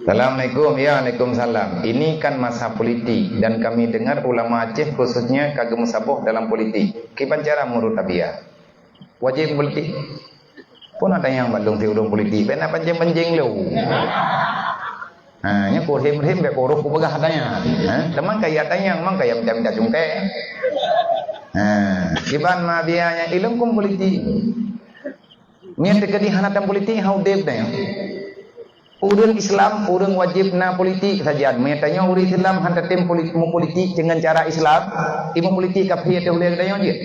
Assalamualaikum. Ya, Waalaikumsalam. Ini kan masa politik dan kami dengar ulama Aceh khususnya kagak musabah dalam politik. Kipan cara menurut tabiat? Wajib politik. Pun ada yang balung tiudung politik. Ben apa panjang lu. Nya ko him be ko ku bagah tanya. Teman kaya tanya, mang kaya minta cungke. Kiban ma biaya ilung kum politik. Nya tekedi hanatan politik hau deb na. Urang Islam, urang wajib na politik saja. Menyatanya urang Islam hantar tim politik dengan cara Islam. Ibu politik kafir tu boleh katanya dia.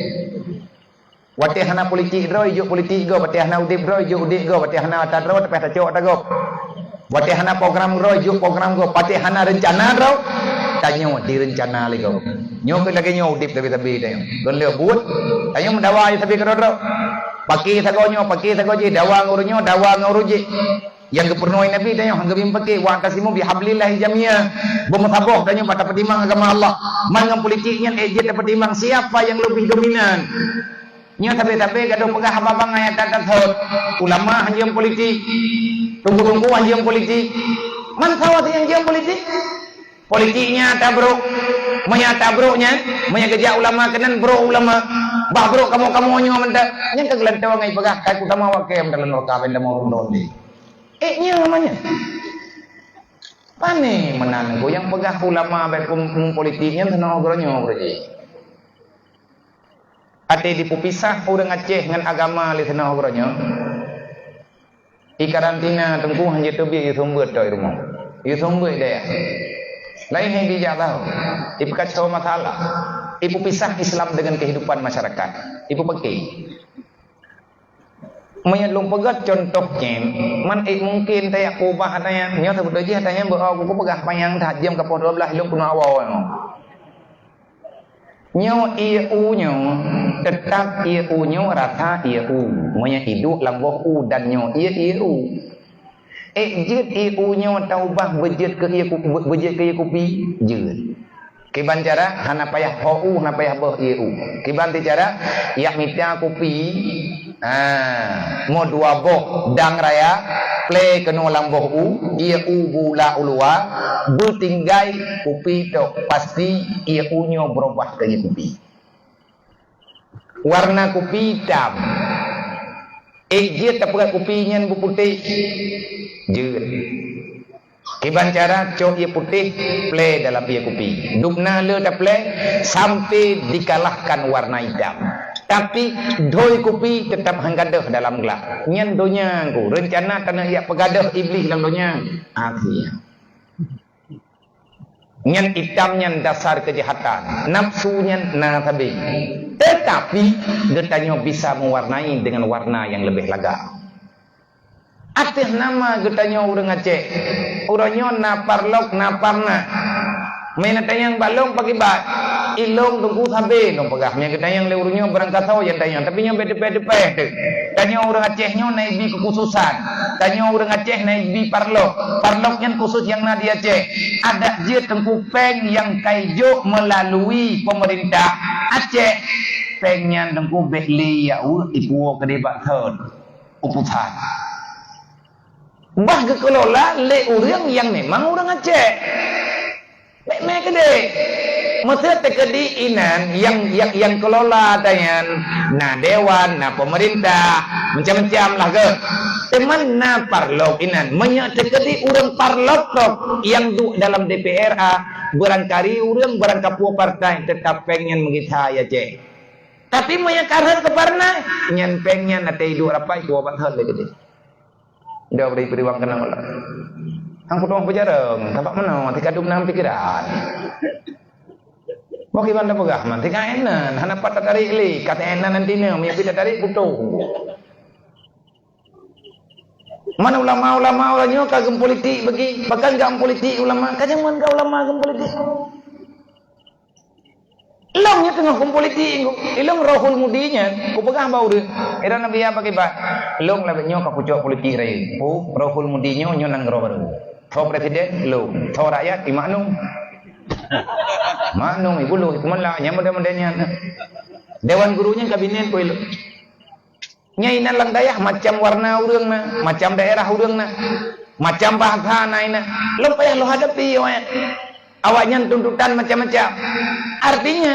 Watih hana politik roy jo politik go, watih hana udip roy jo udip go, watih hana atat roy tapi tak cok tak go. Watih hana program roy jo program go, watih hana rencana roy tanya di rencana lagi go. Nyo lagi nyo udip tapi dah. Gon le buat. Tanya mendawa tapi kero roy. Paki sagonyo, paki sagoji dawa ngurunyo, dawa nguruji. Yang gubernur Nabi tanya hangga bimpake wa kasimu bihablillah jamiah bermutabah tanya pada pertimbangan agama Allah mangan politiknya ejet dapat timbang siapa yang lebih dominan nya tapi gaduh pegah abang ayat tatat ulama hanjam politik tunggu-tunggu hanjam politik man kawat yang hanjam politik politiknya tabruk menya kerja ulama kenan bro ulama bah bro kamu nyo mendak nya kagelantawa ngai pegah kai utama wakem dalam roka benda mau rondoli nya namanya pane menango yang pegah ulama baik politiknya tenang ogronyo berji ate dipupisah urang Aceh dengan agama li tenang ogronyo i karantina tengku hanya tebi i sumbeut doi rumah i sumbeut daya lain yang dijak tahu ibu kacau masalah ibu pisah Islam dengan kehidupan masyarakat ibu pakai menyelung pegat contohnya man mungkin tayak kubah tanya nyo sebut aja tanya aku pegah panjang tajam ke 12 ilung kuno awal nyo iu nyo tetap iu nyo rata iu monya hidup lamboh u dan nyo iu jid iu nyo taubah bejit ke iu kopi jid kiban cara hana payah hou hana payah beh iu kiban cara yak mitya kopi mo dua boh dang raya play keno lamboh u ia u bula ulua bertinggai kopi tok pasti ia u nyo berubah ke kopi warna kopi hitam dia tak pakai kopi nyen bu putih jeut kiban cara cok ia putih play dalam ia kopi dukna le tak play sampai dikalahkan warna hitam tapi doi kopi tetap hanggadah dalam gelas nyen donya ku rencana kena ia pegadah iblis dalam donya akhirnya nyen hitam nyen dasar kejahatan nafsunya nasabi tetapi getanya bisa mewarnai dengan warna yang lebih lega atas nama getanya urang Aceh uranyo na parlok na parna main tayang balong pagi bat ilong tunggu sabe dong pegahnya getanya leurunyo berangkat tahu yang tanya tapi nyo bede-bede tanya urang Aceh nyo naibi kekhususan tanya urang Aceh naibi parlok yang khusus yang na di Aceh ada je tengku peng yang kaijo melalui pemerintah Aceh pengnya tengku behli ya ibu kedebak third upusan bah kekelola le urang yang memang urang Aceh mek gede mesti tekedi inan yang kelola dengan na dewan na pemerintah macam-macam lah ke teman na parlok inan menyak tekedi urang parlok tok yang du dalam DPRA berangkari urang barang kapua partai tetap pengen mengita ya cek tapi menyak karhan ke parna nyan pengen ate hidu apa itu obat hal gede dah beri periwang kena olah angkut uang pejarang tampak mana tika dum nam pikiran mau gimana pegah man tika enan hana patah tarik li kata enan nantinya punya pita tarik butuh mana ulama orangnya kagem politik bagi bahkan gam politik ulama kajang man ka ulama gam politik ilongnya tengah kum politik ilong rohul mudinya ku pegah bau deh era nabi ya pakai ba ilong labenya ka pucuk politik rai pu rohul mudinya nyo nang roh baru Thor presiden lu, thor rakyat di maknum ibu lu, kumalah nyamada-madanya. Dewan gurunya kabinet ku lu. Nyai lang dayah macam warna urang na, macam daerah urang na. Macam bahasa naina, lo payah lo hadapi awaknya tuntutan macam-macam. Artinya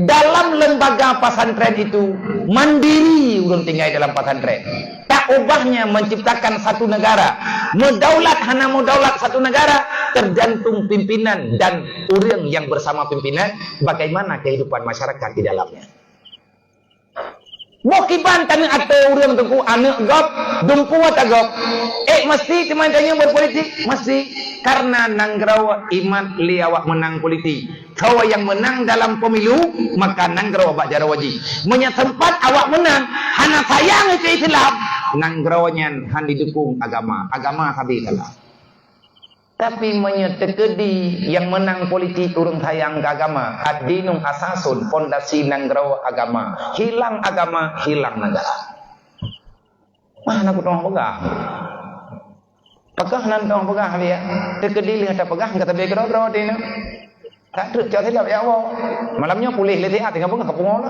dalam lembaga pesantren itu mandiri urang tinggal dalam pesantren. Tak ubahnya menciptakan satu negara. Mudaulat hana mudaulat satu negara tergantung pimpinan dan orang yang bersama pimpinan bagaimana kehidupan masyarakat di dalamnya. Mokiban tanah atau orang tengku anak gop dumpu atagop mesti teman-temannya berpolitik mesti karena nanggraw iman liawak menang politik. Kau yang menang dalam pemilu maka nanggraw abak jarawaji. Menyetempat awak menang hana sayang ke Islam nanggrawnya han didukung agama sabi kalah. Tapi menyetekedi yang menang politik urang sayang ke agama. Ad-dinum asasun, fondasi nanggraw agama. Hilang agama, hilang negara. Mana aku tolong pegang? Pegah nan tolong pegang dia. Tekedi lihat pegang kata dia kira-kira dia. Tak ada cakap ya Allah. Malamnya pulih letih tinggal pegang kepungol.